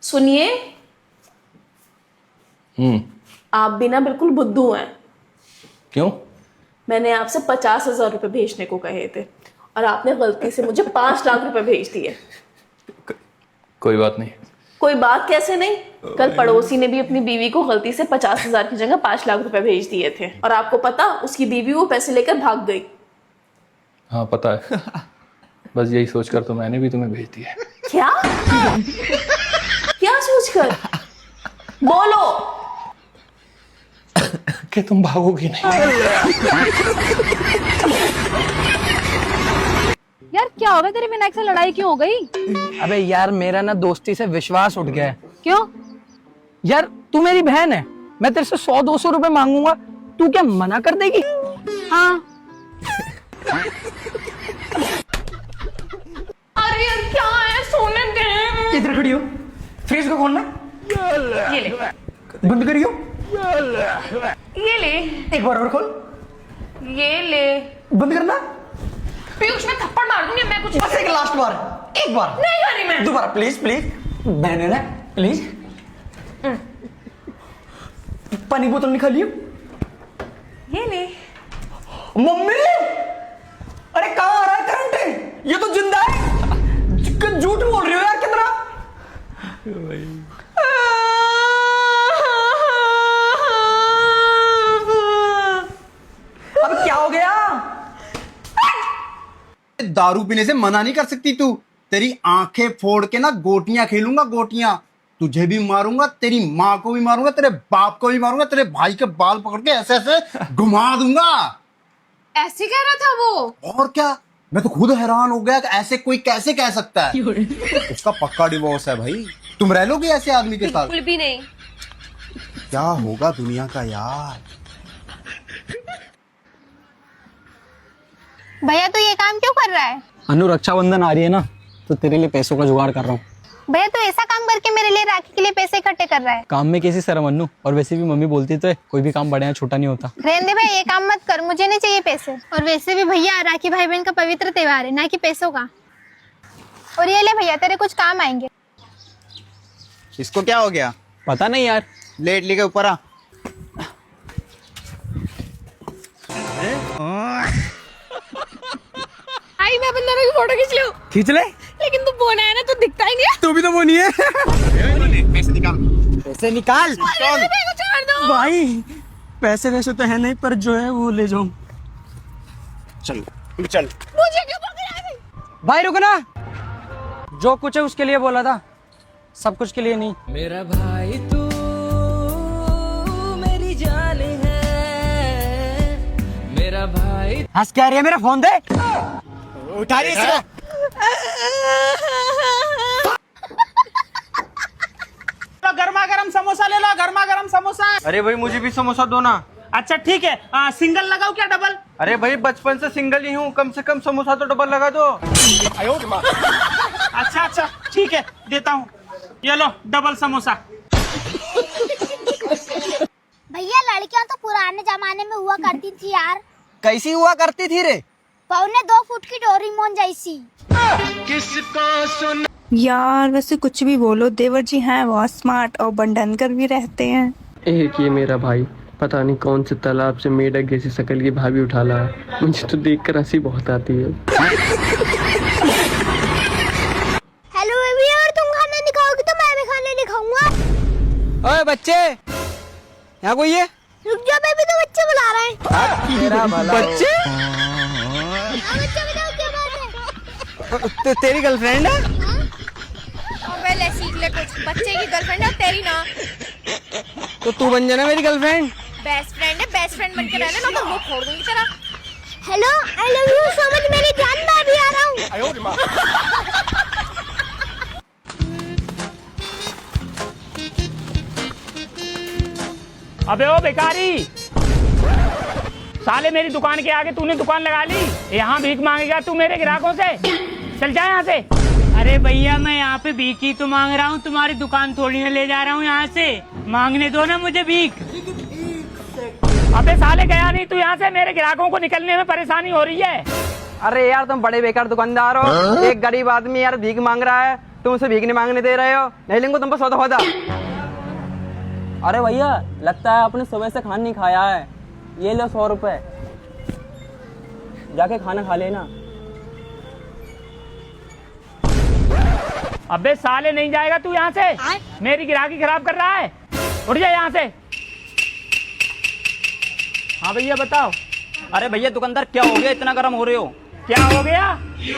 सुनिए, आप भी ना बिल्कुल बुद्धू हैं। क्यों? मैंने आपसे 50,000 रुपए भेजने को कहे थे और आपने गलती से मुझे 5 लाख रुपए भेज दिए। कोई बात नहीं। कोई बात कैसे नहीं? कल पड़ोसी ने भी अपनी बीवी को गलती से 50,000 की जगह 5 लाख रुपए भेज दिए थे और आपको पता, उसकी बीवी वो पैसे लेकर भाग गई। हाँ पता है। बस यही सोचकर तो मैंने भी तुम्हें भेज दिया। क्या? क्या सोचकर? बोलो। कि तुम भागोगी नहीं। यार क्या हो गया, तेरी विनायक से लड़ाई क्यों हो गई? अबे यार मेरा ना दोस्ती से विश्वास उठ गया है। क्यों? यार तू मेरी बहन है, मैं तेरे से 100-200 रुपए मांगूंगा, तू क्या मना कर देगी? हाँ। अरे यार क्या है, सोने दे। इधर खड़ी हो, फ्रिज को खोलना। ये ले, बंद करियो। ये ले, एक बार और खोल। ये ले। बंद करना। पीयूष मैं थप्पड़ मार दूंगी, मैं कुछ बस एक लास्ट बार, एक बार नहीं कर रही मैं। दोबारा प्लीज प्लीज, बहन है ना, प्लीज। पानी बोतल निकालियो। ये ले। मम्मी, अरे कहाँ आ रहा है करंट? ये तो जिंदा है। झूठ बोल रही हो यार कितना। अब क्या हो गया? दारू पीने से मना नहीं कर सकती तू। तेरी आंखें फोड़ के ना गोटियां खेलूंगा, गोटियां। तुझे भी मारूंगा, तेरी माँ को भी मारूंगा, तेरे बाप को भी मारूंगा, तेरे भाई के बाल पकड़ के ऐसे ऐसे घुमा दूंगा। ऐसे कह रहा था वो? और क्या, मैं तो खुद हैरान हो गया कि ऐसे कोई कैसे कह सकता है। उसका पक्का डिवोर्स है भाई। तुम रह लोगे ऐसे आदमी के साथ? बिल्कुल भी नहीं। क्या होगा दुनिया का यार। भैया तो ये काम क्यों कर रहा है? अनु रक्षाबंधन आ रही है ना, तो तेरे लिए पैसों का जुगाड़ कर रहा हूँ। भैया तो ऐसा काम करके मेरे लिए राखी के लिए पैसे इकट्ठे कर रहा है। काम में कैसी शर्म अनु, और वैसे भी मम्मी बोलती तो है कोई भी काम बड़े या छोटा नहीं होता। रहने दे भाई, ये काम मत कर, मुझे नहीं चाहिए पैसे। और वैसे भी भैया राखी भाई बहन का पवित्र त्योहार है, ना कि पैसों का। और ये ले भैया, तेरे कुछ काम आएंगे। इसको क्या हो गया? पता नहीं यार। लेट लेके ऊपर आ। आई मैं बंदरों की फोटो खींच लूं। खींच ले। लेकिन तू बोना है ना, तो दिखता ही नहीं है। तू भी तो बोनी है। पैसे निकाल, पैसे निकाल। मेरे को छोड़ दो। भाई पैसे वैसे तो है नहीं, पर जो है वो ले जाऊं। चल चल। मुझे क्यों पकड़ा है? भाई रुको ना, जो कुछ है उसके लिए बोला था, सब कुछ के लिए नहीं। मेरा भाई तू मेरी जान है, मेरा भाई। हंस क्या रही है? मेरा फोन दे। उठा रही है। गर्मा गर्म समोसा ले लो, गर्मा गर्म समोसा। अरे भाई मुझे भी समोसा दो ना। अच्छा ठीक है, सिंगल लगाओ क्या डबल? अरे भाई बचपन से सिंगल ही हूँ, कम से कम समोसा तो डबल लगा दो। अच्छा अच्छा ठीक है, देता हूँ। ये लो डबल समोसा। भैया लड़कियां तो पुराने जमाने में हुआ करती थी यार। कैसी हुआ करती थी रे? पौने 2 फुट की डोरेमोन जैसी। यार वैसे कुछ भी बोलो, देवर जी हैं बहुत स्मार्ट और बंडनकर भी रहते हैं। एक ये मेरा भाई पता नहीं कौन से तालाब से मेढक जैसी शकल की भाभी उठा ला है। मुझे तो देखकर हंसी बहुत आती है। हेलो बेबी, अगर तुम खाना नहीं खाओगी तो मैं भी खाना नहीं खाऊंगा। ओए बच्चे, यहाँ कोई है? रुक जा बेबी, तो बच्चे बुला रहे हैं। तेरा भला बच्चे? बच्चे बताओ क्या बात है? तो तेरी गर्लफ्रेंड है? अबे ले सीख ले कुछ, बच्चे की गर्लफ्रेंड है तेरी ना। तो तू बन जाना मेरी गर्लफ्रेंड। बेस्ट फ्रेंड है, बेस्ट फ्रेंड बनके रहना, ना तो वो फोड़ दूंगी तेरा। Hello, I love you so much मेरी जान, मैं भी आ रहा हूँ। अबे ओ बेकारी, साले मेरी दुकान के आगे तूने दुकान लगा ली, यहाँ भीख मांगेगा तू मेरे ग्राहकों से? चल जा यहाँ से। अरे भैया मैं यहाँ पे भीख ही तो मांग रहा हूँ, तुम्हारी दुकान थोड़ी ना ले जा रहा हूँ यहाँ से। मांगने दो ना मुझे भीख। अबे साले गया नहीं तू यहाँ से, मेरे ग्राहकों को निकलने में परेशानी हो रही है। अरे यार तुम बड़े बेकार दुकानदार हो। एक गरीब आदमी यार भीख मांग रहा है, तुम उसे भीख नहीं मांगने दे रहे हो, नहीं लेंगे तुम पर सौदा होदा। अरे भैया लगता है आपने सुबह से खाना नहीं खाया है, ये लो 100 रुपए, जाके खाना खा लेना। अबे साले नहीं जाएगा तू यहाँ से, मेरी गिराकी खराब कर रहा है, उठ जा यहाँ से। हाँ भैया बताओ। अरे भैया दुकानदार क्या हो गया, इतना गर्म हो रहे हो? क्या हो गया?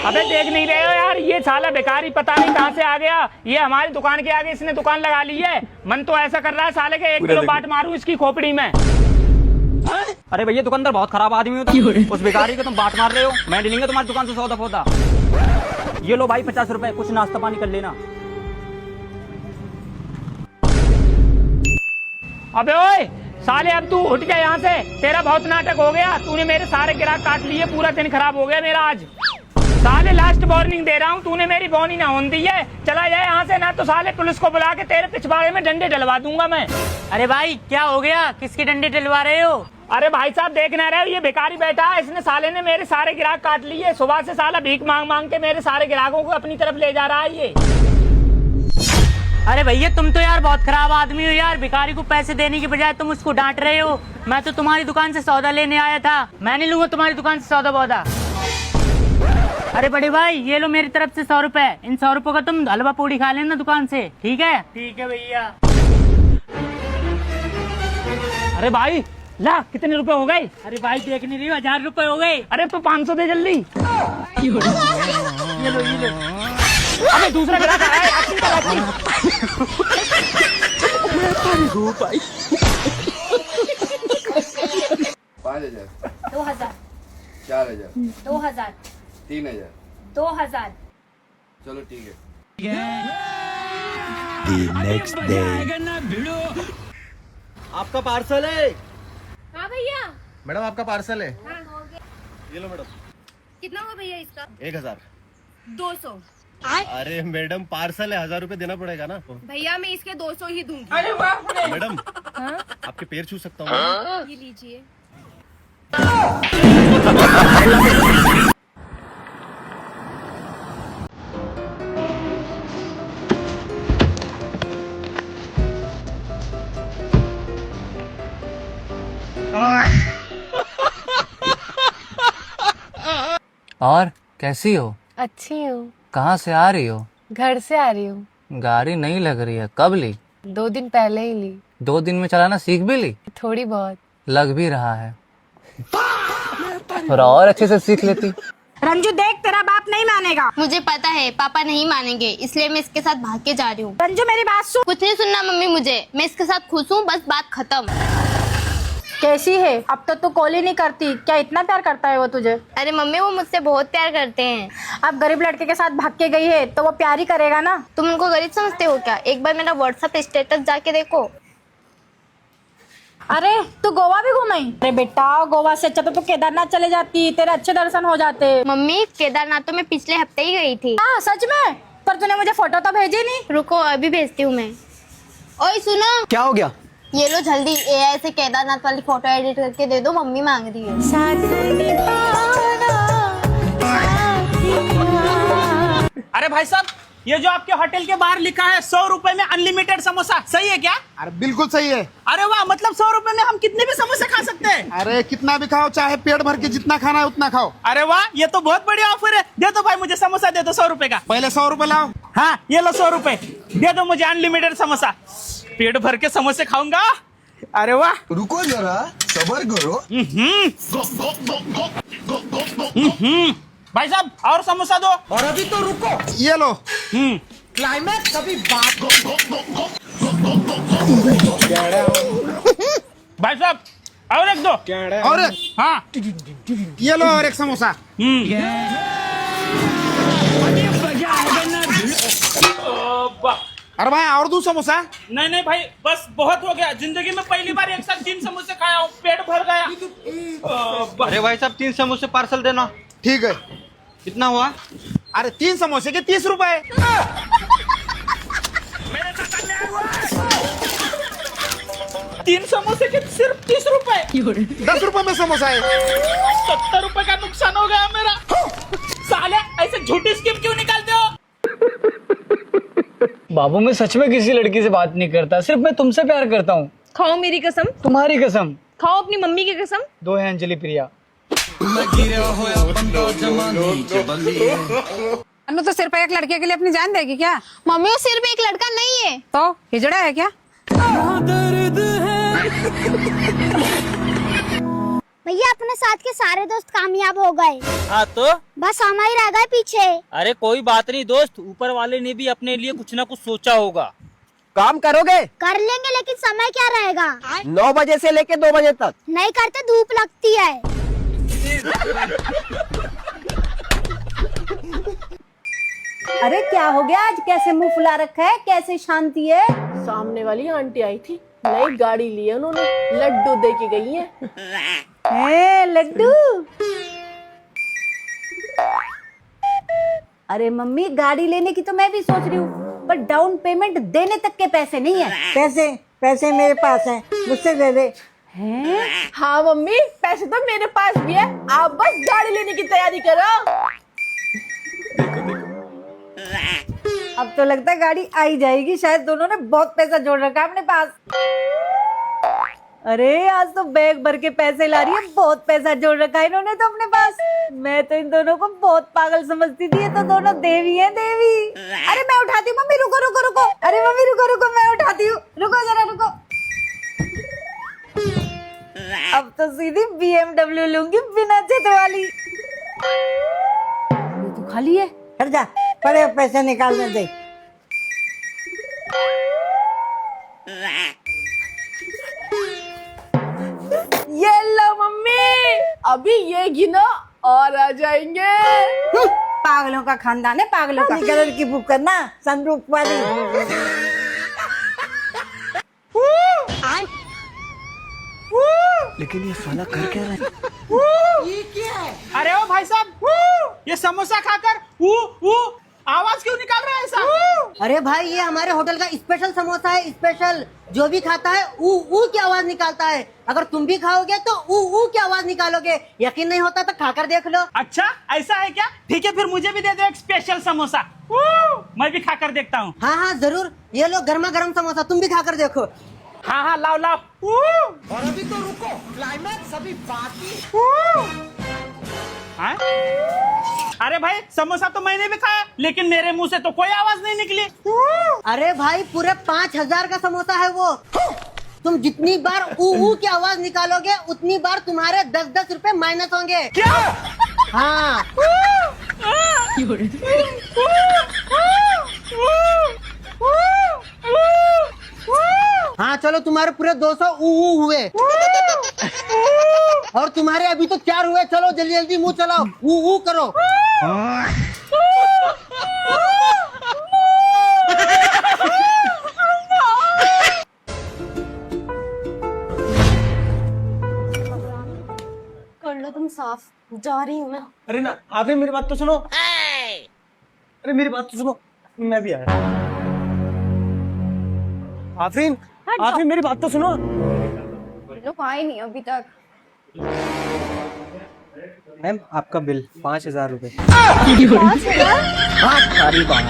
अबे देख नहीं रहे हो यार, ये साला बेकारी पता नहीं कहाँ से आ गया, ये हमारी दुकान के आगे इसने दुकान लगा ली है। मन तो ऐसा कर रहा है साले के 1 किलो बाट मारूं इसकी खोपड़ी में। अरे भैया दुकानदार बहुत खराब आदमी हो तुम, उस बेकारी को तुम बाट मार रहे हो। मैं नहीं लेंगे तुम्हारी दुकान से सौदा फौदा। ये लो भाई 50 रुपए, कुछ नाश्ता पानी कर लेना। अबे ओए साले अब तू उठ जा यहाँ से, तेरा बहुत नाटक हो गया, तूने मेरे सारे ग्राहक काट लिए, पूरा दिन खराब हो गया मेरा आज। साले लास्ट वार्निंग दे रहा हूँ, तूने मेरी बोनी ना होने दी है, चला जाए यहाँ से, ना तो साले पुलिस को बुला के तेरे पिछवाड़े में डंडे डलवा दूंगा मैं। अरे भाई क्या हो गया, किसके डंडे डलवा रहे हो? अरे भाई साहब देख ना रहे हो, ये बेकारी बैठा है, इसने साले ने मेरे सारे ग्राहक काट लिए। सुबह से साला भीख मांग मांग के मेरे सारे ग्राहकों को अपनी तरफ ले जा रहा है ये। अरे भैया तुम तो यार बहुत खराब आदमी हो यार, भिखारी को पैसे देने की बजाय तुम उसको डांट रहे हो। मैं तो तुम्हारी दुकान से सौदा लेने आया था, मैं नहीं लूंगा तुम्हारी दुकान से सौदा बौदा। अरे बड़े भाई ये लो मेरी तरफ से 100 रुपए, इन 100 रुपए का तुम हलवा पूड़ी खा लेना दुकान से, ठीक है? ठीक है भैया। अरे भाई ला कितने रुपए हो गए? अरे भाई देख नहीं रही हो, 1000 रुपए हो गए। अरे तो 500 दे जल्दी। ये लो ये लो। अबे दूसरा ग्राहक आया है, आपकी तरफ की। 5000 2000 4000 2000 3000 2000। चलो ठीक है। आपका पार्सल है। हाँ भैया। मैडम आपका पार्सल है। हाँ हो गया। ये लो मैडम। कितना हुआ भैया इसका? 1000। 200। अरे मैडम पार्सल है, 1000 रुपए देना पड़ेगा ना। भैया मैं इसके 200 ही दूंगी। अरे वाह मैडम आपके पैर छू सकता हूँ? ये लीजिए। और कैसी हो? अच्छी हूँ। कहाँ से आ रही हो? घर से आ रही हूँ। गाड़ी नहीं लग रही है, कब ली? 2 दिन पहले ही ली। 2 दिन में चलाना सीख भी ली? थोड़ी बहुत। लग भी रहा है, थोड़ा और अच्छे से सीख लेती। रंजू देख तेरा बाप नहीं मानेगा। मुझे पता है पापा नहीं मानेंगे, इसलिए मैं इसके साथ भाग के जा रही हूँ। रंजू मेरी बात सुन। कुछ नहीं सुनना मम्मी मुझे, मैं इसके साथ खुश हूँ, बस बात खत्म। कैसी है? अब तो तू कॉल ही नहीं करती, क्या इतना प्यार करता है वो तुझे? अरे मम्मी वो मुझसे बहुत प्यार करते हैं। अब गरीब लड़के के साथ भाग के गई है तो वो प्यार ही करेगा ना। तुम उनको गरीब समझते हो क्या? एक बार मेरा व्हाट्सएप स्टेटस जाके देखो। अरे तू गोवा भी घूमी? अरे बेटा गोवा से अच्छा तो तू केदारनाथ चले जाती, तेरे अच्छे दर्शन हो जाते। मम्मी केदारनाथ तो मैं पिछले हफ्ते ही गई थी। हाँ सच में? पर तूने मुझे फोटो तो भेजी नहीं। रुको अभी भेजती हूँ मैं। ओए सुनो। क्या हो गया? ये लो जल्दी एआई से केदारनाथ वाली फोटो एडिट करके दे दो, मम्मी मांग रही है। अरे भाई साहब ये जो आपके होटल के बाहर लिखा है 100 रुपए में अनलिमिटेड समोसा, सही है क्या? अरे बिल्कुल सही है। अरे वाह, मतलब 100 रुपए में हम कितने भी समोसे खा सकते हैं? अरे कितना भी खाओ, चाहे पेट भर के जितना खाना है उतना खाओ। अरे वाह, ये तो बहुत बढ़िया ऑफर है। दे दो भाई मुझे समोसा, दे दो 100 रुपए का। पहले 100 रुपए लाओ। हाँ ये लो 100 रुपए, दे दो मुझे अनलिमिटेड समोसा, पेट भर के समोसे खाऊंगा। अरे वाह, रुको जरा सबर करो। भाई साहब और समोसा दो। और अभी तो रुको, ये लो। क्लाइमैक्स कभी बात। भाई साहब और एक दो। और हाँ ये लो और एक समोसा। अरे भाई और दूं समोसा? नहीं नहीं भाई बस बहुत हो गया, जिंदगी में पहली बार एक साथ 3 समोसे खाया हूँ, पेट भर गया। अरे भाई साहब 3 समोसे पार्सल देना। ठीक है। कितना हुआ? अरे 3 समोसे के 30 रुपए। मेरे साथ अन्याय हुआ है। 3 समोसे के सिर्फ 30 रुपए। 10 रुपए में समोसा है। 70 रुपए का नुकसान हो गया मेरा। साले ऐसे झूठी स्कीम क्यों निकालते हो? बाबू मैं सच में किसी लड़की से बात नहीं करता, सिर्फ मैं तुमसे प्यार करता हूँ। खाओ मेरी कसम, तुम्हारी कसम। खाओ अपनी मम्मी की कसम। दो है अंजलि प्रिया। अनु तो सिर्फ एक लड़के के लिए अपनी जान देगी क्या? मम्मी वो सिर्फ एक लड़का नहीं है। तो हिजड़ा है क्या? भैया अपने साथ के सारे दोस्त कामयाब हो गए। हाँ तो बस हम ही रह गए पीछे। अरे कोई बात नहीं दोस्त, ऊपर वाले ने भी अपने लिए कुछ ना कुछ सोचा होगा। काम करोगे? कर लेंगे लेकिन समय क्या रहेगा? 9 बजे से लेके 2 बजे तक। नहीं करते धूप लगती है। अरे क्या हो गया आज, कैसे मुंह फुला रखा है, कैसे शांति है? सामने वाली आंटी आई थी, नई गाड़ी ली है उन्होंने, लड्डू दे के गई है। लड्डू? अरे मम्मी गाड़ी लेने की तो मैं भी सोच रही हूँ, पर डाउन पेमेंट देने तक के पैसे नहीं है। पैसे मेरे पास हैं, मुझसे दे दे। हाँ मम्मी, पैसे तो मेरे पास भी है, आप बस गाड़ी लेने की तैयारी करो। अब तो लगता है गाड़ी आ ही जाएगी, शायद दोनों ने बहुत पैसा जोड़ रखा है अपने पास। अरे आज तो बैग भर के पैसे ला रही है, बहुत पैसा जोड़ रखा है इन्होंने तो अपने पास। मैं तो इन दोनों को बहुत पागल समझती थी, ये तो दोनों देवी हैं, देवी। अरे मैं उठाती हूँ मम्मी, रुको रुको रुको। अरे मम्मी रुको रुको, मैं उठाती हूँ, रुको जरा रुको। अब तो सीधी BMW लूंगी बिना छत वाली। ये तो खाली है। हट जा, पड़े पैसे निकालने दे। ये लो मम्मी, अभी ये गिनो और आ जाएंगे। पागलों का खानदान है, पागलों का। कलर की बुक करना, सनरूफ वाली। लेकिन ये साला कर क्या रहा है? ये क्या है? अरे ओ भाई साहब, ये समोसा खाकर आवाज क्यों निकाल रहा है ऐसा? अरे भाई ये हमारे होटल का स्पेशल समोसा है, स्पेशल। जो भी खाता है ऊ की आवाज निकालता है। अगर तुम भी खाओगे तो ऊ की आवाज निकालोगे। यकीन नहीं होता तो खाकर देख लो। अच्छा ऐसा है क्या? ठीक है फिर मुझे भी दे दो एक स्पेशल समोसा, मैं भी खाकर देखता हूँ। हाँ हाँ जरूर, ये लो गर्मा गर्म समोसा, तुम भी खाकर देखो। हाँ हाँ लाओ लाओ। और अभी तो रुको, क्लाइमैक्स अभी बाकी। हाँ? अरे भाई समोसा तो मैंने भी खाया, लेकिन मेरे मुंह से तो कोई आवाज नहीं निकली। अरे भाई पूरे 5000 का समोसा है वो। तुम जितनी बार ऊ की आवाज निकालोगे उतनी बार तुम्हारे 10-10 रुपए माइनस होंगे। क्या? हाँ। हाँ चलो तुम्हारे पूरे 200 ऊ हुए। और तुम्हारे अभी तो 4 हुए। चलो जल्दी जल्दी मुंह चलाओ, ऊ करो। कर लो तुम साफ, जा रही हूँ मैं। अरे ना आफिर मेरी बात तो सुनो। अरे मेरी बात तो सुनो, मैं भी आया। आफरीन आफरीन मेरी बात तो सुनो। लोग आए नहीं अभी तक। मैम आपका बिल 5000 रुपए। 5000? हाँ सारी बात।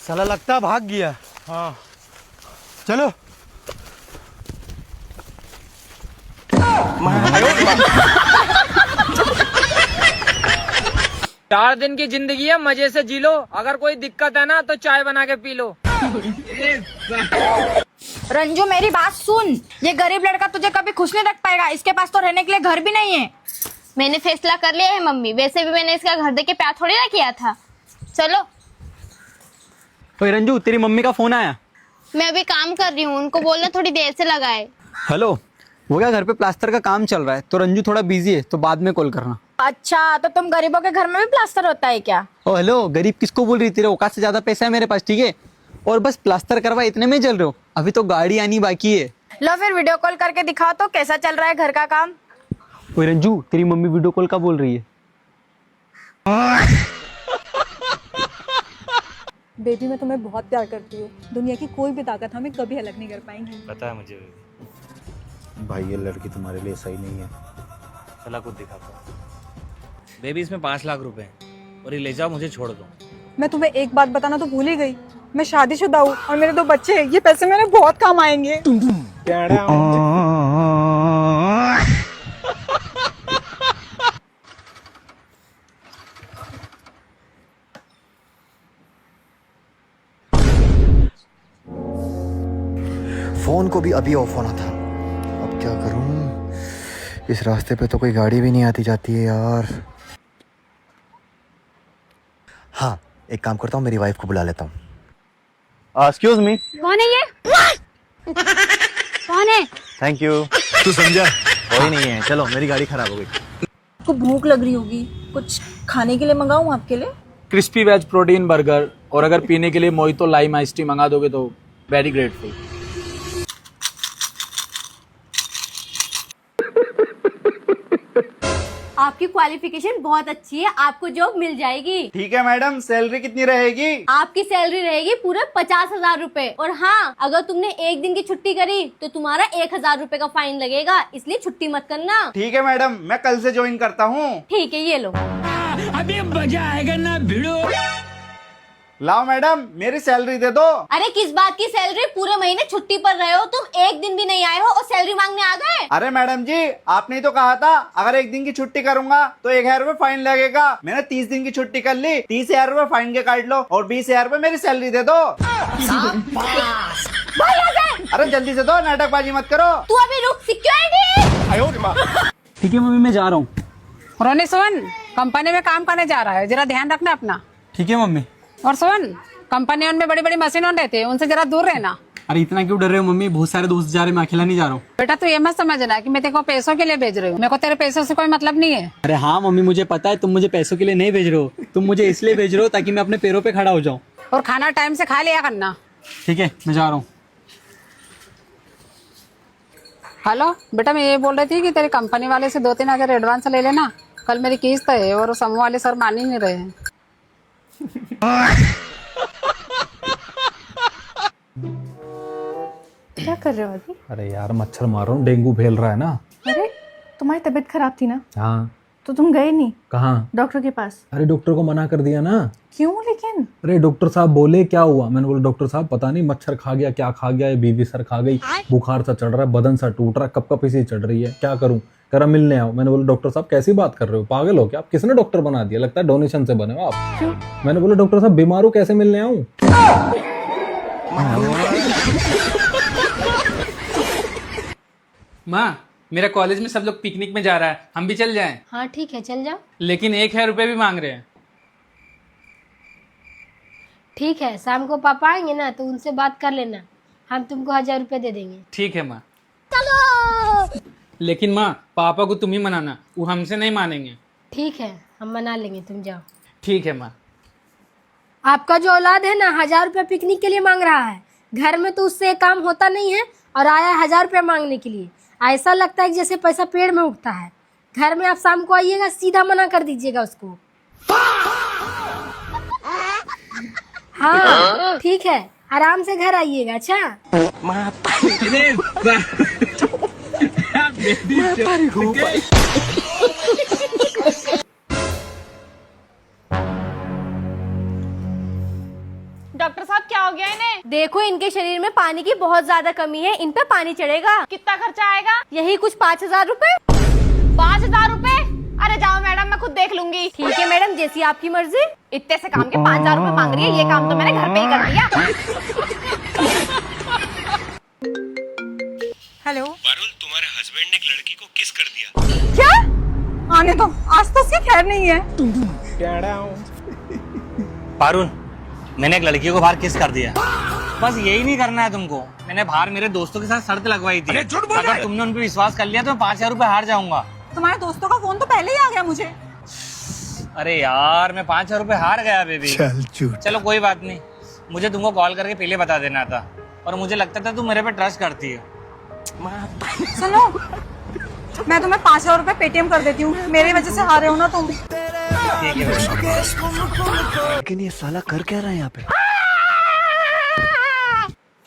साला लगता भाग गया। हाँ चलो। 4 दिन की जिंदगी है, मजे से जी लो। अगर कोई दिक्कत है ना तो चाय बना के पी लो। रंजू मेरी बात सुन, ये गरीब लड़का तुझे कभी खुश नहीं रख पाएगा। इसके पास तो रहने के लिए घर भी नहीं है। मैंने फैसला कर लिया है मम्मी, वैसे भी मैंने इसका घर देख के प्यार थोड़ी ना किया था। चलो। ओए रंजू तेरी मम्मी का फोन आया। मैं अभी काम कर रही हूँ, उनको बोलना थोड़ी देर से लगाए। हेलो, वो क्या घर पे प्लास्टर का काम चल रहा है तो रंजू थोड़ा बिजी है, तो बाद में कॉल करना। अच्छा, तो तुम गरीबों के घर में भी प्लास्टर होता है क्या? ओ हेलो, गरीब किसको बोल रही? तेरे औकात से ज्यादा पैसा है मेरे पास, ठीक है? और बस प्लास्टर करवा इतने में चल रहे हो? अभी तो गाड़ी आनी बाकी है। लो फिर वीडियो कॉल करके दिखाओ तो कैसा चल रहा है घर का काम। ओए रंजू, तेरी मम्मी वीडियो कॉल का बोल रही है। बेबी, मैं तुम्हें बहुत प्यार करती हूँ। दुनिया की कोई भी ताकत हमें कभी अलग नहीं कर पाएंगी। पता है मुझे भाई ये लड़की तुम्हारे लिए सही नहीं है। चला कुछ दिखाता बेबी, इसमें 5 लाख रुपए हैं और ये ले जाओ, मुझे छोड़ दो। मैं तुम्हें एक बात बताना तो भूल ही गई, मैं शादीशुदा हूँ और मेरे 2 बच्चे हैं। ये पैसे मेरे बहुत काम आएंगे। फोन को भी अभी ऑफ होना था। अब क्या करूं? इस रास्ते पे तो कोई गाड़ी भी नहीं आती जाती है यार। हाँ, एक काम करता हूँ, मेरी वाइफ को बुला लेता हूँ। Excuse me. कौन है ये? कौन है? Thank you. तू समझा? कोई नहीं है, चलो मेरी गाड़ी खराब हो गई। आपको भूख लग रही होगी, कुछ खाने के लिए मंगाऊं आपके लिए? क्रिस्पी वेज प्रोटीन बर्गर, और अगर पीने के लिए मोहितो लाइम आइस टी मंगा दोगे तो वेरी ग्रेटफुल। आपकी क्वालिफिकेशन बहुत अच्छी है, आपको जॉब मिल जाएगी। ठीक है मैडम, सैलरी कितनी रहेगी? आपकी सैलरी रहेगी पूरे 50,000 रूपए। और हाँ, अगर तुमने एक दिन की छुट्टी करी तो तुम्हारा 1,000 रूपए का फाइन लगेगा, इसलिए छुट्टी मत करना। ठीक है मैडम, मैं कल से ज्वाइन करता हूँ। ठीक है, ये लो। अभी मजा आएगा ना भिड़ो। लाओ मैडम, मेरी सैलरी दे दो। अरे किस बात की सैलरी? पूरे महीने छुट्टी पर रहे हो तुम, एक दिन भी नहीं आए हो और सैलरी मांगने आ गए। अरे मैडम जी, आपने ही तो कहा था अगर एक दिन की छुट्टी करूंगा तो 1,000 रूपए फाइन लगेगा। मैंने 30 दिन की छुट्टी कर ली, 30,000 रूपए फाइन के काट लो और 20,000 रूपए मेरी सैलरी दे दो। अरे जल्दी से दो, नाटकबाजी मत करो। तू अभी रुक, सिक्योरिटी। ठीक है मम्मी, मैं जा रहा हूँ। रोनी सुन, कंपनी में काम करने जा रहा है, जरा ध्यान रखना अपना। ठीक है मम्मी। और सुन, कंपनी में बड़ी बड़ी मशीन रहती है, उनसे जरा दूर रहना। अरे इतना क्यों डर रहे हो मम्मी? बहुत सारे दोस्त जा रहे हैं, मैं अकेला नहीं जा रहा हूँ। बेटा तू ये मत समझना कि मैं तेरे को पैसों के लिए भेज रही हूँ, मेरे को तेरे पैसों से कोई मतलब नहीं है। अरे हाँ मम्मी, मुझे पता है तुम मुझे पैसों के लिए नहीं भेज रहे हो, तुम मुझे इसलिए भेज रहे हो ताकि मैं अपने पैरों पे खड़ा हो जाऊँ। और खाना टाइम से खा लिया करना। ठीक है, मैं जा रहा हूँ। हेलो बेटा, मैं ये बोल रही थी कि तेरी कंपनी वाले से 2-3 हज़ार एडवांस ले लेना, कल मेरी किस्त है और समूह वाले सर मान ही नहीं रहे हैं। क्या कर रहे हो अभी? अरे यार मच्छर मार रहा हूँ, डेंगू फैल रहा है ना। अरे तुम्हारी तबीयत खराब थी ना, हाँ। तो तुम गए नहीं कहाँ? डॉक्टर के पास? अरे डॉक्टर को मना कर दिया ना। क्यों लेकिन? अरे डॉक्टर साहब बोले क्या हुआ? मैंने बोला डॉक्टर साहब पता नहीं मच्छर खा गया, क्या खा गया, ये बीवी सर खा गई, बुखार सा चढ़ रहा है, बदन सा टूट रहा है, कप सी चढ़ रही है, क्या करूं? कह रहा मिलने आओ। मैंने बोला डॉक्टर साहब कैसी बात कर रहे हो, पागल हो क्या आप? किसने डॉक्टर बना दिया? लगता है डोनेशन से बने हो आप। क्यों? मैंने बोला डॉक्टर साहब बीमार हो, कैसे मिलने आऊं? माँ, मेरा कॉलेज में सब लोग पिकनिक में जा रहा है, हम भी चल जाएं? हाँ ठीक है, चल जाओ। लेकिन 1,000 रुपए भी मांग रहे हैं। ठीक है, शाम को पापा आएंगे ना तो उनसे बात कर लेना, हम तुमको 1,000 रुपए दे देंगे। ठीक है माँ। चलो। लेकिन माँ, पापा को तुम ही मनाना, वो हमसे नहीं मानेंगे। ठीक है, हम मना लेंगे, तुम जाओ। ठीक है माँ। आपका जो औलाद है ना 1,000 रुपए पिकनिक के लिए मांग रहा है, घर में तो उससे काम होता नहीं है और आया 1,000 रुपए मांगने के लिए। ऐसा लगता है कि जैसे पैसा पेड़ में उगता है। घर में आप शाम को आइएगा, सीधा मना कर दीजिएगा उसको। हाँ ठीक है, आराम से घर आइएगा। अच्छा डॉक्टर साहब क्या हो गया इन्हें? देखो, इनके शरीर में पानी की बहुत ज्यादा कमी है, इन पे पानी चढ़ेगा। कितना खर्चा आएगा? यही कुछ 5,000 रुपए। 5,000 रुपए? अरे जाओ मैडम, मैं खुद देख लूंगी। ठीक है मैडम, जैसी आपकी मर्जी। इतने से काम के 5,000 रुपए मांग रही है, ये काम तो मैंने घर पे ही कर दिया। हेलो पारुल, तुम्हारे हस्बैंड ने एक लड़की को किस कर दिया। क्या? आने दो, आज तो उसकी खैर नहीं है। पारुल, मैंने एक लड़की को बाहर किस कर दिया। बस यही नहीं करना है तुमको। मैंने बाहर मेरे दोस्तों के साथ शर्त लगवाई थी, अगर तुमने उन पे विश्वास कर लिया तो मैं 5,000 रुपए हार जाऊंगा। तुम्हारे दोस्तों का फोन तो पहले ही आ गया मुझे। अरे यार मैं 5,000 रुपए हार गया बेबी। चलो कोई बात नहीं, मुझे तुमको कॉल करके पहले बता देना था, और मुझे लगता था तुम मेरे पे ट्रस्ट करती है। सुनो, मैं तुम्हें 5,000 रुपए पेटीएम कर देती हूँ, मेरी वजह से हारे हो ना तुम। ठीक है बेबी। लेकिन ये साला कर क्या रहा है यहाँ पे?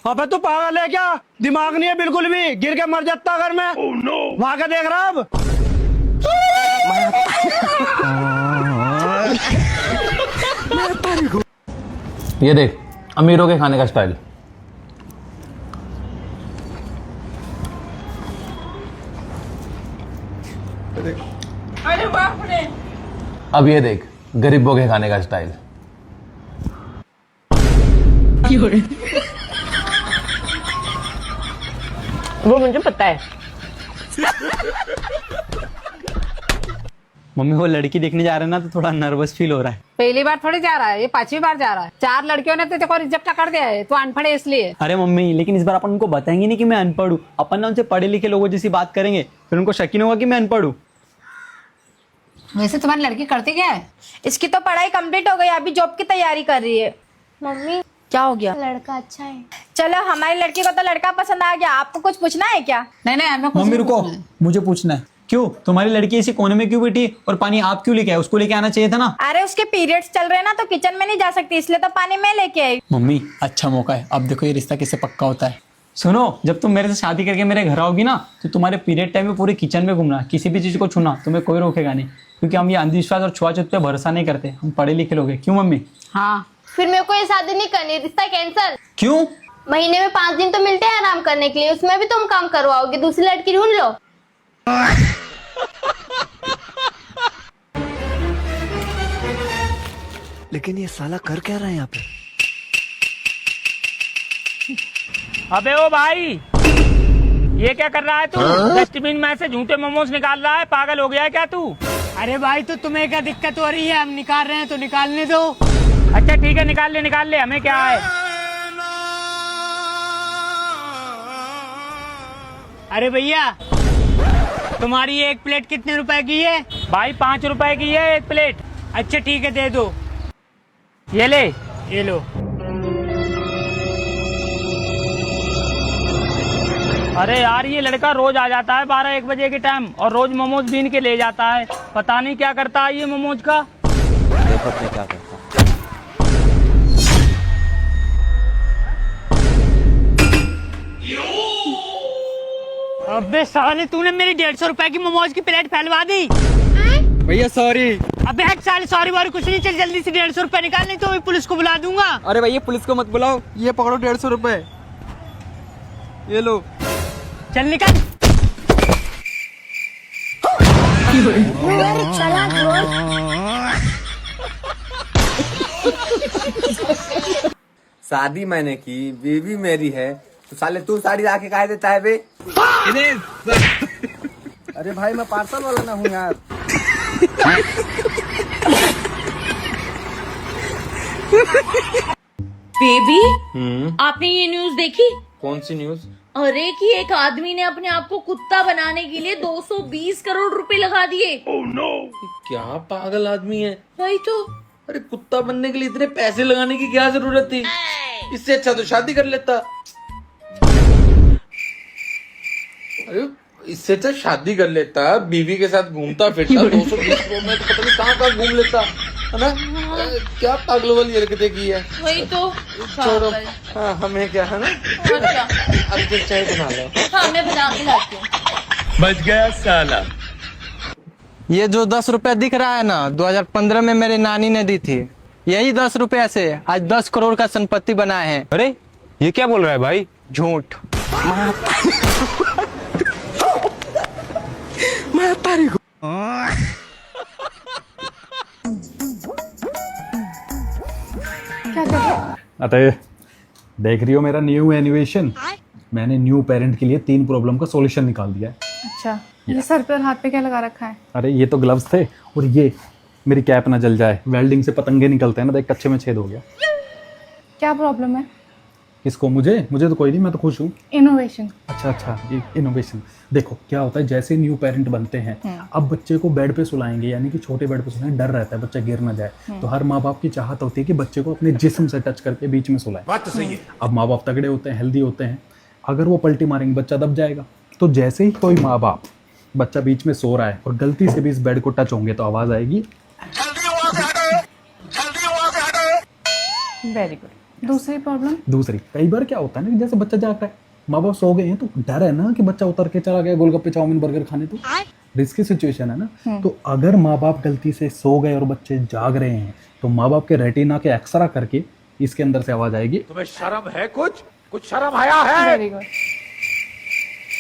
अबे तू पागल है क्या? दिमाग नहीं है बिल्कुल भी, गिर के मर जाता अगर मैं। वहां का देख रहा अब। ये देख अमीरों के खाने का स्टाइल। अरे बाप रे। अब ये देख गरीबों के खाने का स्टाइल। वो मुझे पता है। मम्मी वो लड़की देखने जा रहे हैं ना तो थोड़ा नर्वस फील हो रहा है। पहली बार थोड़ी जा रहा है, ये 5वीं बार जा रहा है। 4 लड़कियों ने तो देखो रिजेक्ट कर दिया है, तो अनपढ़ है इसलिए। अरे मम्मी लेकिन इस बार अपन उनको बताएंगे नहीं कि मैं अनपढ़ हूँ, अपन ना उनसे पढ़े लिखे लोगों जैसी बात करेंगे, फिर उनको शक ही नहीं होगा कि मैं अनपढ़ हूँ। वैसे तुम्हारी लड़की करती क्या है? इसकी तो पढ़ाई कंप्लीट हो गई, अभी जॉब की तैयारी कर रही है। मम्मी क्या हो गया? लड़का अच्छा है। चलो हमारी लड़की को तो लड़का पसंद आ गया, आपको कुछ पूछना है क्या? नहीं हमें कुछ मम्मी नहीं रुको, पूछना है। मुझे पूछना है क्यों तुम्हारी लड़की इसी कोने में क्यों बैठी और पानी आप क्यों लेके आए? उसको लेके आना चाहिए था ना। अरे उसके पीरियड्स चल रहे हैं ना, तो किचन में नहीं जा सकती, इसलिए तो पानी में लेके आई। मम्मी अच्छा मौका है, अब देखो ये रिश्ता किससे पक्का होता है। सुनो, जब तुम मेरे से शादी करके मेरे घर आओगी ना तो तुम्हारे पीरियड टाइम में पूरे किचन में घूमना, किसी भी चीज को छूना, तुम्हें कोई रोकेगा नहीं, क्योंकि हम ये अंधविश्वास और छुआछूत पे भरोसा नहीं करते, हम पढ़े लिखे लोग हैं। क्यों मम्मी? हाँ फिर मेरे को ये शादी नहीं करनी, रिश्ता कैंसिल। क्यों? महीने में 5 दिन तो मिलते हैं आराम करने के लिए, उसमें भी तुम काम करवाओगे, दूसरी लड़की ढूंढ लो। लेकिन ये साला कर क्या रहा है यहाँ पे? अबे ओ भाई, ये क्या कर रहा है तू? डस्टबिन में से झूठे मोमोज निकाल रहा है, पागल हो गया है क्या तू? अरे भाई तो तुम्हें क्या दिक्कत हो रही है? हम निकाल रहे हैं तो निकालने दो। अच्छा ठीक है, निकाल ले, हमें क्या है। अरे भैया तुम्हारी एक प्लेट कितने रुपए की है? भाई 5 रुपए की है एक प्लेट। अच्छा ठीक है दे दो। ये ले। ये लो। अरे यार ये लड़का रोज आ जाता है 12-1 बजे के टाइम और रोज मोमोज बीन के ले जाता है, पता नहीं क्या करता है ये मोमोज का। देखो अपने क्या करता। अबे साले तूने मेरी 150 रुपए की मोमोज की प्लेट फैलवा दी। भैया सॉरी। अबे हट साले, सॉरी वारी कुछ नहीं, चल जल्दी से 150 रुपए निकाल, नहीं तो मैं पुलिस को बुला दूंगा। अरे भैया पुलिस को मत बुलाओ, ये पकड़ो 150 रुपए, ये लो। चल निकल। शादी मैंने की, बीवी मेरी है, तो साले तू साड़ी लाके काहे देता है बे? अरे भाई मैं पार्सल वाला ना हूँ यार। बेबी आपने ये न्यूज देखी? कौन सी न्यूज? अरे कि एक आदमी ने अपने आप को कुत्ता बनाने के लिए 220 करोड़ रुपए लगा दिए। क्या पागल आदमी है। वही तो। अरे कुत्ता बनने के लिए इतने पैसे लगाने की क्या जरूरत थी? इससे अच्छा तो शादी कर लेता। अरे इससे अच्छा शादी कर लेता, बीवी के साथ घूमता फिरता, 220 करोड़ में तो पता नहीं कहाँ घूम लेता, है ना? क्या पागलों वाली हरकतें की है। वही तो। छोड़ो, हाँ हमें क्या है ना। और क्या? अब तो चाय बना लो। हाँ मैं बना के लाती हूँ। बच गया साला। ये जो 10 रुपए दिख रहा है ना, 2015 में मेरी नानी ने दी थी। यही 10 रुपए से आज 10 करोड़ का संपत्ति बनाए हैं। अरे ये क्या बोल रहा है भाई? झूठ। अतः देख रही हो मेरा न्यू एनिमेशन, मैंने न्यू पेरेंट के लिए 3 प्रॉब्लम का सॉल्यूशन निकाल दिया है। अच्छा, ये सर पे और हाथ पे क्या लगा रखा है? अरे ये तो ग्लव्स थे, और ये मेरी कैप ना जल जाए, वेल्डिंग से पतंगे निकलते हैं ना, देख कच्चे में छेद हो गया। क्या प्रॉब्लम है? इसको मुझे तो कोई नहीं, मैं तो खुश हूँ। इनोवेशन। अच्छा, ये इनोवेशन। देखो क्या होता है, जैसे न्यू पेरेंट बनते हैं, अब बच्चे को बेड पे सुलाएंगे, यानी कि छोटे बेड पे सुलाएंगे, डर रहता है बच्चा गिर ना जाए, तो हर माँ बाप की चाहत होती है कि बच्चे को अपने जिस्म से टच करके बीच में सुलाए। बात तो सही है। अब माँ बाप तगड़े होते हैं, हेल्दी होते हैं, अगर वो पलटी मारेंगे बच्चा दब जाएगा। तो जैसे ही कोई माँ बाप, बच्चा बीच में सो रहा है और गलती से भी इस बेड को टच होंगे तो आवाज आएगी, वेरी गुड। दूसरी प्रॉब्लम? दूसरी, कई बार क्या होता है ना कि जैसे बच्चा जाग रहा है, माँ बाप सो गए हैं, तो डर है ना कि बच्चा उतर के चला गया गोलगप्पे चाउमीन बर्गर खाने, तो रिस्की सिचुएशन है ना। तो अगर माँ बाप गलती से सो गए और बच्चे जाग रहे हैं, तो माँ बाप के रेटिना के एक्सरा करके इसके अंदर से आवाज आएगी, तुम्हें शर्म है? कुछ शर्म आया है? Very good.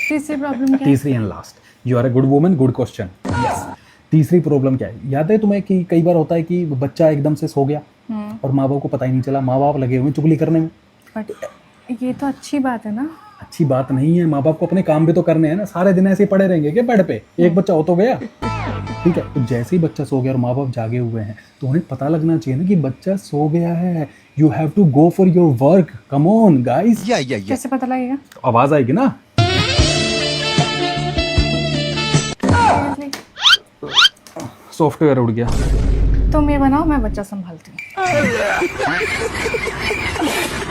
तीसरी प्रॉब्लम क्या है? तीसरी and last, you are a good woman, good question. Yes, तीसरी प्रॉब्लम क्या है, याद है तुम्हें कि कई बार होता है कि बच्चा एकदम से सो गया और माँ बाप को पता ही नहीं चला, माँ बाप लगे हुए चुगली करने में। बट ये तो अच्छी बात है ना। अच्छी बात नहीं है, माँ बाप को अपने काम भी तो करने हैं ना, सारे दिन ऐसे ही पड़े रहेंगे क्या बेड पे, एक बच्चा हो तो गया। ठीक है, तो जैसे ही बच्चा सो गया और माँ बाप जागे हुए हैं, तो उन्हें पता लगना चाहिए ना कि बच्चा सो गया है। You have to go for your work, come on guys. कैसे पता लगेगा? तो आवाज आएगी ना। सॉफ्टवेयर उड़ गया। तुम ये बनाओ, मैं बच्चा संभालती हूँ।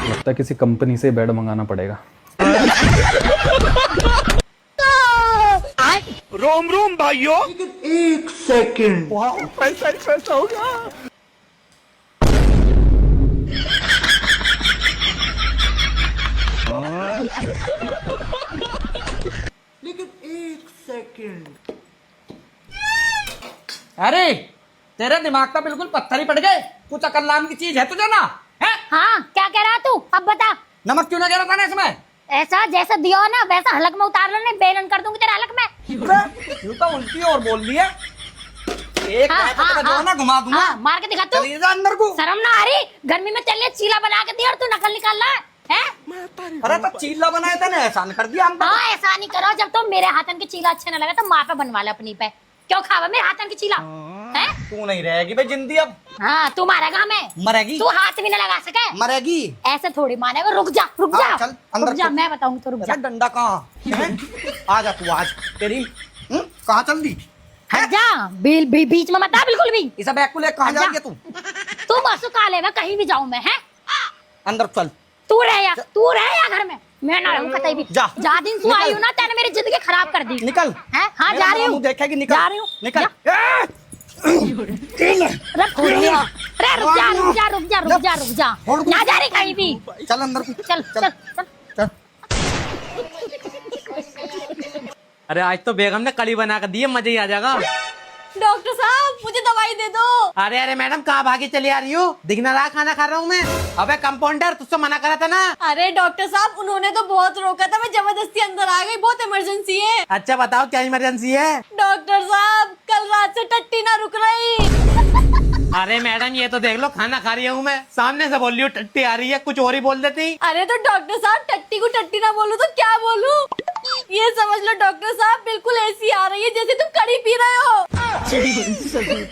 लगता है किसी कंपनी से बेड मंगाना पड़ेगा। रोम भाइयों, एक सेकंड, पैसा ही पैसा होगा। लेकिन एक सेकंड। अरे तेरे दिमाग का बिल्कुल पत्थर ही पड़ गए। कुछ अकल नाम की चीज है तुझे ना? है? हाँ, क्या कह रहा तू? अब बता। नमक क्यों ना गिरा था ना इसमें? ऐसा जैसा दिया हो ना वैसा हलक में उतार लो, नहीं बेलन कर दूंगी तेरे हलक में। यूं तो उल्टी और बोल दी है। एक जो है ना घुमा दूंगा। मार के दिखा तू। चलिए जा अंदर को। शर्म ना आ रही? गर्मी में तेरे लिए चीला बना के दिया और तू नकल निकाल रहा है? अरे तो चीला बनाया था ना, एहसान कर दिया हम। हाँ, ऐसा नहीं करो। जब तुम मेरे हाथन की चीला अच्छे न लगा तो माँ पे बनवा ले अपनी पे। क्यों खावा मेरे हाथन की चीला? हैं? तू नहीं रहेगी भाई जिंदी अब। हाँ, तू मारेगा हमें। मरेगी। तू हाथ भी न लगा सके। मरेगी। ऐसे थोड़ी मानेगा। रुक जा, रुक जा। चल अंदर रुक जा, मैं बताऊंगी तो रुक जा। डंडा कहाँ? आ जा तू आज। तेरी कहाँ चल दी? हट जा, बीच में मत आ बिल्कुल भी। इस बैग को ले कहाँ जा रही है तू? तू मसू काले में कहीं भी जाऊं मैं, है? अंदर चल। तू रह या घर में, मैं ना रहूं कतई भी। जा दिन तू आई हूं ना, तैने मेरी जिंदगी खराब कर दी। निकल। है? हाँ, जा रही हूँ। देखेगी, निकल। जा रही हूँ। निकल। रुक जा। ना जा रही कहीं भी। चल अंदर। चल। अरे आज तो बेगम ने कड़ी बना कर दी है, मजा ही आ जाएगा। डॉक्टर साहब, मुझे दवाई दे दो। अरे मैडम कहाँ भागी चली आ रही हो? दिखना रहा खाना खा रहा हूँ मैं। अबे कंपाउंडर, तुझसे मना करा था ना। अरे डॉक्टर साहब, उन्होंने तो बहुत रोका था, मैं जबरदस्ती अंदर आ गई। बहुत इमरजेंसी है। अच्छा बताओ क्या इमरजेंसी है? डॉक्टर साहब, कल रात से टट्टी ना रुक रही। अरे मैडम ये तो देख लो, खाना खा रही हूँ मैं, सामने से बोल रही हूँ टट्टी आ रही है, कुछ और ही बोल देती। अरे तो डॉक्टर साहब, टट्टी को टट्टी ना बोलूं तो क्या बोलूं? ये समझ लो डॉक्टर साहब, बिल्कुल ऐसी आ रही है जैसे तुम कड़ी पी रहे हो।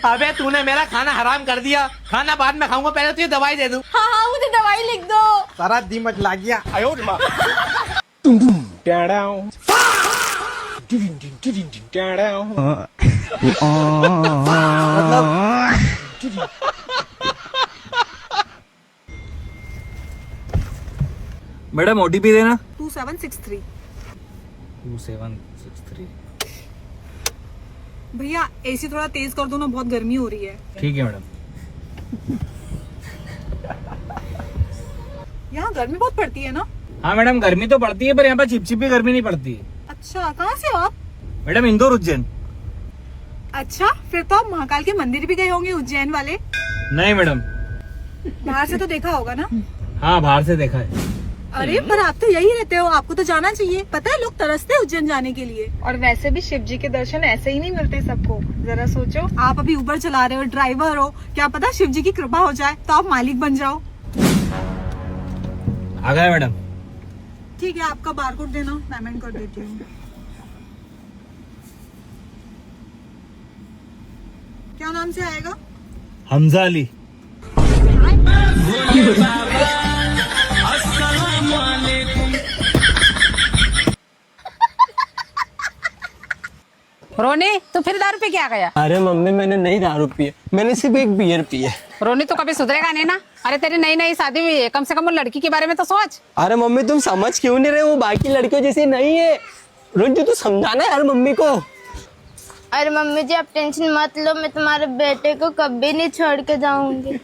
अबे तूने मेरा खाना हराम कर दिया। खाना बाद में खाऊंगा, पहले तुझे दवाई दे दूं। हाँ, मुझे दवाई लिख दो। सारा दिमाग लग गया। मैडम ओटीपी देना। 2763। 2763। भैया एसी थोड़ा तेज कर दो ना, बहुत गर्मी हो रही है। ठीक है मैडम। यहाँ गर्मी बहुत पड़ती है ना? हाँ मैडम, गर्मी तो पड़ती है पर यहाँ पर चिपचिपी गर्मी नहीं पड़ती है। अच्छा, कहाँ से हो आप? मैडम इंदौर उज्जैन। अच्छा, फिर तो आप महाकाल के मंदिर भी गए होंगे, उज्जैन वाले। नहीं मैडम। बाहर से तो देखा होगा ना? हाँ बाहर से देखा है। अरे पर आप तो यही रहते हो, आपको तो जाना चाहिए। पता है लोग तरसते हैं उज्जैन जाने के लिए। और वैसे भी शिव जी के दर्शन ऐसे ही नहीं मिलते सबको। जरा सोचो, आप अभी उबर चला रहे हो, ड्राइवर हो, क्या पता शिव जी की कृपा हो जाए तो आप मालिक बन जाओ। आ गए मैडम। ठीक है, आपका बारकोड देना, पेमेंट कर देती हूँ। क्या नाम से आएगा? हमजा अली। रोनी तू फिर दारू पी के आ गया? अरे मम्मी मैंने नहीं दारू पी है, मैंने सिर्फ एक बियर पी है। रोनी तू कभी सुधरेगा नहीं ना? अरे तेरी नई नई शादी हुई है, कम से कम वो लड़की के बारे में तो सोच। अरे मम्मी तुम समझ क्यों नहीं रहे, वो बाकी लड़कियों जैसी नहीं है। रोनी तू समझाना यार मम्मी को। अरे मम्मी जी आप टेंशन मत लो, मैं तुम्हारे बेटे को कभी नहीं छोड़ के जाऊंगी।